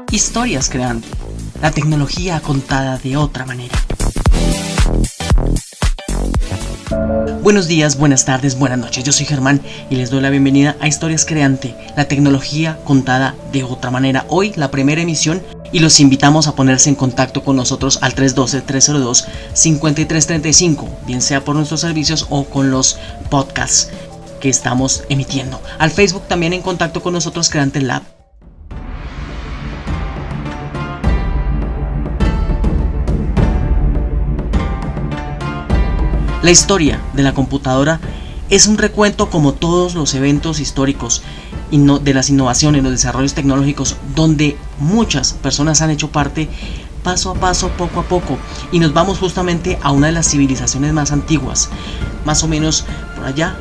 Historias Creante, la tecnología contada de otra manera. Buenos días, buenas tardes, buenas noches, yo soy Germán y les doy la bienvenida a Historias Creante, la tecnología contada de otra manera. Hoy la primera emisión y los invitamos a ponerse en contacto con nosotros al 312-302-5335, bien sea por nuestros servicios o con los podcasts que estamos emitiendo. Al Facebook también en contacto con nosotros, Creante Lab. La historia de la computadora es un recuento, como todos los eventos históricos de las innovaciones, los desarrollos tecnológicos, donde muchas personas han hecho parte paso a paso, poco a poco, y nos vamos justamente a una de las civilizaciones más antiguas, más o menos por allá,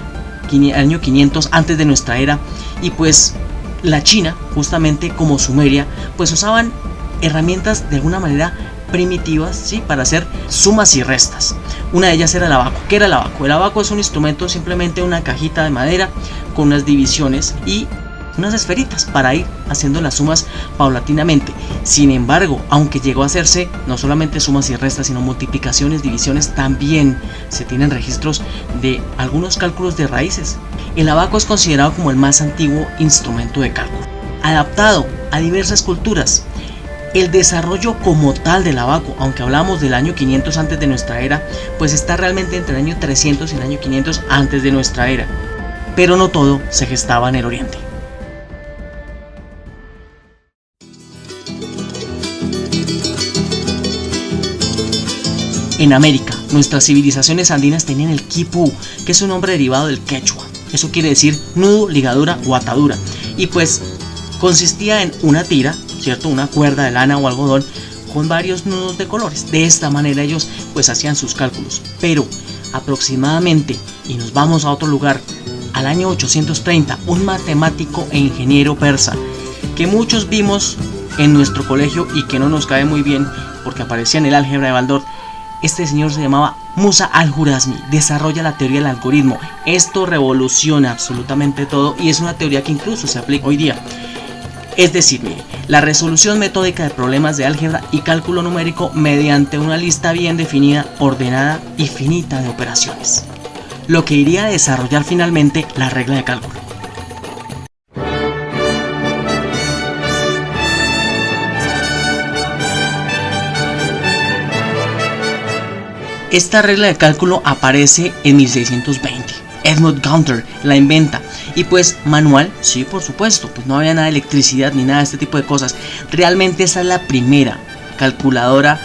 año 500 antes de nuestra era, y pues la China, justamente como Sumeria, pues usaban herramientas de alguna manera primitivas, ¿sí?, para hacer sumas y restas. Una de ellas era el abaco. ¿Qué era el abaco? El abaco es un instrumento, simplemente una cajita de madera con unas divisiones y unas esferitas para ir haciendo las sumas paulatinamente. Sin embargo, aunque llegó a hacerse no solamente sumas y restas, sino multiplicaciones, divisiones, también se tienen registros de algunos cálculos de raíces. El abaco es considerado como el más antiguo instrumento de cálculo, adaptado a diversas culturas. El desarrollo como tal del abaco, aunque hablamos del año 500 antes de nuestra era, pues está realmente entre el año 300 y el año 500 antes de nuestra era. Pero no todo se gestaba en el Oriente. En América, nuestras civilizaciones andinas tenían el quipu, que es un nombre derivado del quechua. Eso quiere decir nudo, ligadura o atadura. Y pues consistía en una tira, ¿cierto?, una cuerda de lana o algodón con varios nudos de colores. De esta manera ellos pues hacían sus cálculos. Pero aproximadamente, y nos vamos a otro lugar, al año 830, un matemático e ingeniero persa que muchos vimos en nuestro colegio y que no nos cae muy bien porque aparecía en el álgebra de Baldor. Este señor se llamaba Musa al-Jurazmi, desarrolla la teoría del algoritmo. Esto revoluciona absolutamente todo y es una teoría que incluso se aplica hoy día. Es decir, mire, la resolución metódica de problemas de álgebra y cálculo numérico mediante una lista bien definida, ordenada y finita de operaciones, lo que iría a desarrollar finalmente la regla de cálculo. Esta regla de cálculo aparece en 1620. Edmund Counter la inventa. Y pues manual, sí, por supuesto, pues no había nada de electricidad ni nada de este tipo de cosas. Realmente esa es la primera calculadora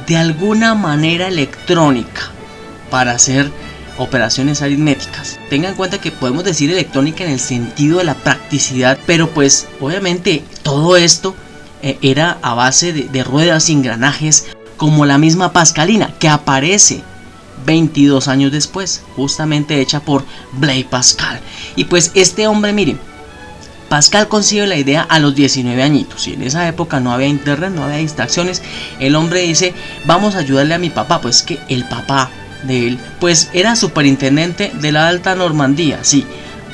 de alguna manera electrónica para hacer operaciones aritméticas. Tengan en cuenta que podemos decir electrónica en el sentido de la practicidad, pero pues obviamente todo esto era a base de ruedas y engranajes, como la misma Pascalina, que aparece 22 años después, justamente hecha por Blaise Pascal. Y pues este hombre, miren, Pascal concibe la idea a los 19 añitos, y en esa época no había internet, no había distracciones. El hombre dice, vamos a ayudarle a mi papá, pues que el papá de él pues era superintendente de la Alta Normandía, sí,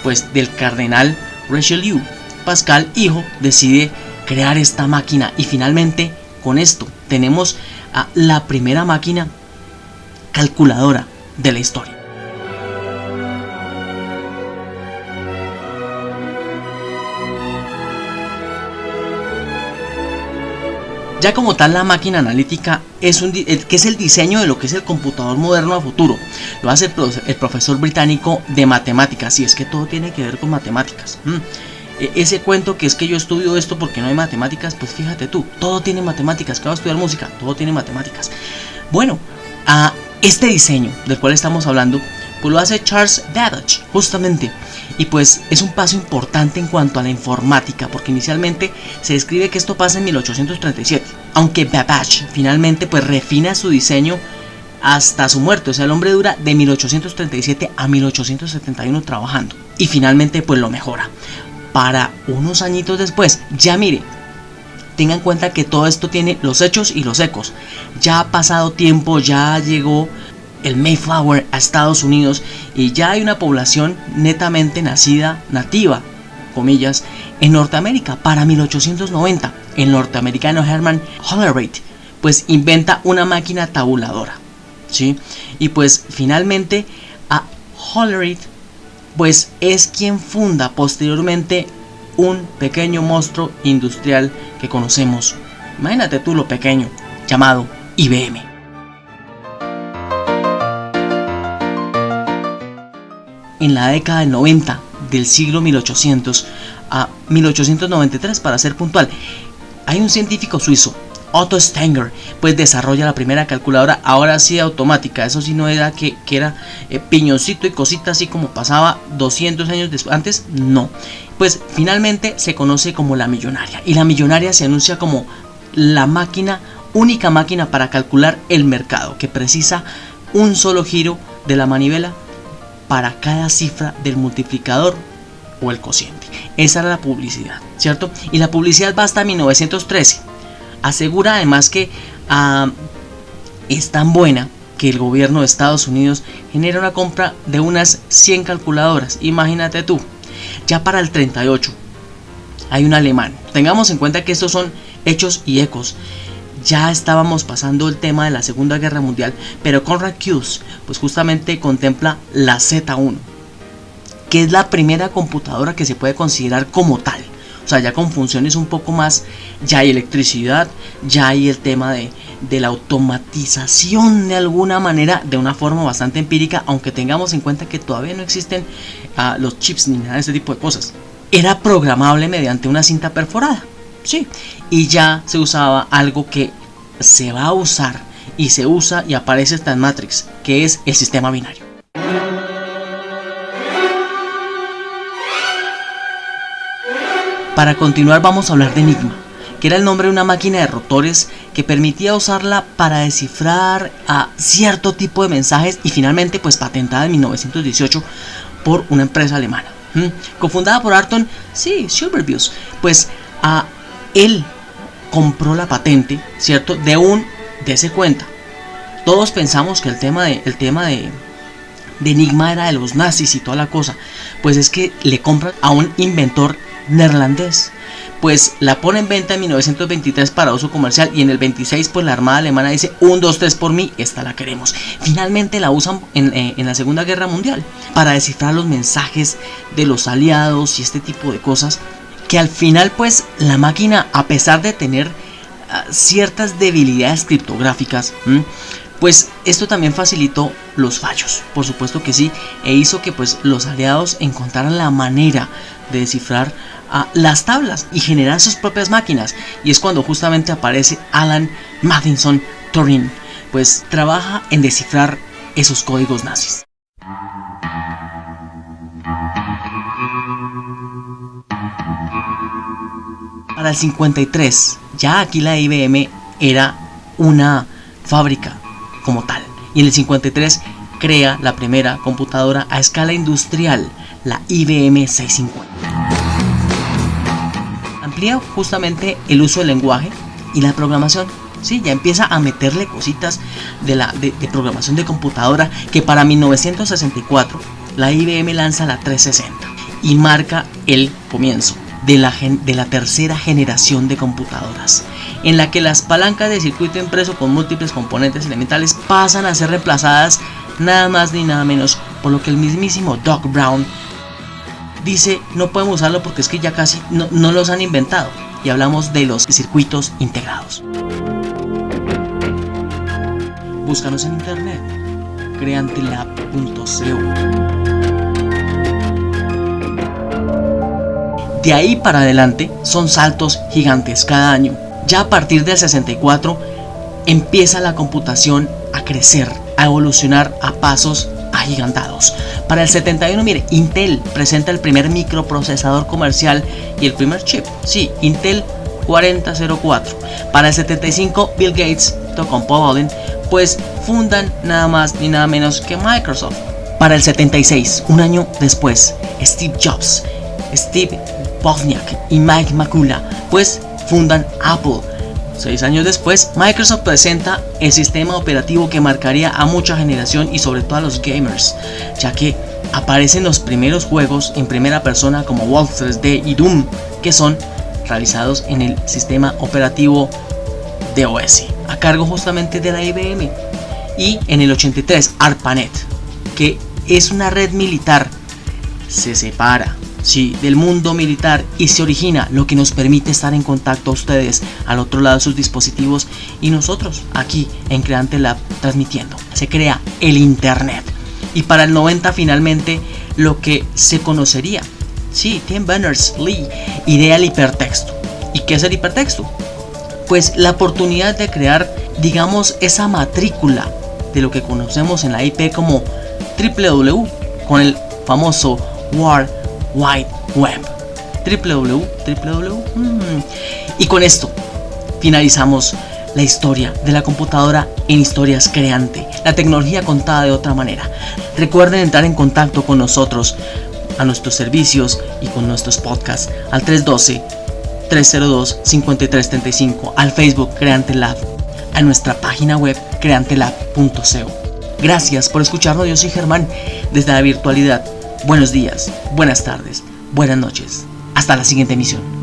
pues del cardenal Richelieu. Pascal, hijo, decide crear esta máquina y finalmente con esto tenemos a la primera máquina calculadora de la historia. Ya como tal, la máquina analítica que es el diseño de lo que es el computador moderno a futuro. Lo hace el profesor británico de matemáticas, y es que todo tiene que ver con matemáticas. Ese cuento que es que yo estudio esto porque no hay matemáticas, pues fíjate tú, todo tiene matemáticas. ¿Qué va a estudiar música? Todo tiene matemáticas. Bueno, este diseño del cual estamos hablando, pues lo hace Charles Babbage, justamente. Y pues es un paso importante en cuanto a la informática, porque inicialmente se describe que esto pasa en 1837, aunque Babbage finalmente pues refina su diseño hasta su muerte. O sea, el hombre dura de 1837 a 1871 trabajando y finalmente pues lo mejora para unos añitos después. Ya mire, tengan en cuenta que todo esto tiene los hechos y los ecos. Ya ha pasado tiempo, ya llegó el Mayflower a Estados Unidos y ya hay una población netamente nativa comillas, en Norteamérica para 1890. El norteamericano Herman Hollerith pues inventa una máquina tabuladora, ¿sí? Y pues finalmente a Hollerith pues es quien funda posteriormente un pequeño monstruo industrial que conocemos, imagínate tú lo pequeño, llamado IBM. En la década del 90 del siglo 1800 a 1893 para ser puntual, hay un científico suizo, Otto Stenger, pues desarrolla la primera calculadora, ahora sí automática. Eso sí no era que era piñoncito y cosita así como pasaba 200 años antes, no. Pues finalmente se conoce como la millonaria, y la millonaria se anuncia como la única máquina para calcular el mercado, que precisa un solo giro de la manivela para cada cifra del multiplicador o el cociente. Esa era la publicidad, ¿cierto? Y la publicidad va hasta 1913. Asegura además que es tan buena que el gobierno de Estados Unidos genera una compra de unas 100 calculadoras. Imagínate tú. Ya para el 38 hay un alemán. Tengamos en cuenta que estos son hechos y ecos. Ya estábamos pasando el tema de la Segunda Guerra Mundial, pero Konrad Kurz pues justamente contempla la Z1, que es la primera computadora que se puede considerar como tal. O sea, ya con funciones un poco más, ya hay electricidad, ya hay el tema de la automatización de alguna manera, de una forma bastante empírica, aunque tengamos en cuenta que todavía no existen los chips ni nada de ese tipo de cosas. Era programable mediante una cinta perforada, sí, y ya se usaba algo que se va a usar y se usa y aparece hasta en Matrix, que es el sistema binario. Para continuar vamos a hablar de Enigma, que era el nombre de una máquina de rotores que permitía usarla para descifrar a cierto tipo de mensajes, y finalmente pues patentada en 1918 por una empresa alemana, cofundada por Arthur Silberbius. Pues él compró la patente, ¿cierto? Dese cuenta, todos pensamos que el tema de Enigma era de los nazis y toda la cosa. Pues es que le compran a un inventor neerlandés, pues la pone en venta en 1923 para uso comercial, y en el 26 pues la armada alemana dice 1, 2, 3 por mí, esta la queremos. Finalmente la usan en la Segunda Guerra Mundial para descifrar los mensajes de los aliados y este tipo de cosas, que al final pues la máquina, a pesar de tener ciertas debilidades criptográficas, pues esto también facilitó los fallos, por supuesto que sí, e hizo que pues los aliados encontraran la manera de descifrar las tablas y generar sus propias máquinas. Y es cuando justamente aparece Alan Matheson Turing, pues trabaja en descifrar esos códigos nazis. Para el 53, ya aquí la IBM era una fábrica como tal, y en el 53 crea la primera computadora a escala industrial, la IBM 650. Amplía justamente el uso del lenguaje y la programación. Sí, ya empieza a meterle cositas de programación de computadora, que para 1964 la IBM lanza la 360 y marca el comienzo de la tercera generación de computadoras, en la que las palancas de circuito impreso con múltiples componentes elementales pasan a ser reemplazadas nada más ni nada menos por lo que el mismísimo Doc Brown dice: no podemos usarlo porque es que ya casi no los han inventado, y hablamos de los circuitos integrados. Búscanos en internet, creantelab.co. De ahí para adelante son saltos gigantes cada año. Ya a partir del 64 empieza la computación a crecer, a evolucionar a pasos agigantados. Para el 71, mire, Intel presenta el primer microprocesador comercial y el primer chip, sí, Intel 4004. Para el 75, Bill Gates con Paul Allen pues fundan nada más ni nada menos que Microsoft. Para el 76, un año después, Steve Jobs, Steve Wozniak y Mike McCullough pues fundan Apple. 6 años después, Microsoft presenta el sistema operativo que marcaría a mucha generación y sobre todo a los gamers, ya que aparecen los primeros juegos en primera persona como Wolf 3D y Doom, que son realizados en el sistema operativo DOS, a cargo justamente de la IBM. Y en el 83 ARPANET, que es una red militar, se separa del mundo militar y se origina, lo que nos permite estar en contacto a ustedes al otro lado de sus dispositivos y nosotros aquí en Creante Lab transmitiendo. Se crea el Internet. Y para el 90 finalmente lo que se conocería, Tim Berners-Lee idea el hipertexto. ¿Y qué es el hipertexto? Pues la oportunidad de crear, digamos, esa matrícula de lo que conocemos en la IP como www, con el famoso World Wide Web. www. Y con esto finalizamos la historia de la computadora en Historias Creante, la tecnología contada de otra manera. Recuerden entrar en contacto con nosotros, a nuestros servicios y con nuestros podcasts al 312-302-5335, al Facebook Creante Lab, a nuestra página web creantelab.co. Gracias por escucharnos. Yo soy Germán desde la virtualidad. Buenos días, buenas tardes, buenas noches. Hasta la siguiente emisión.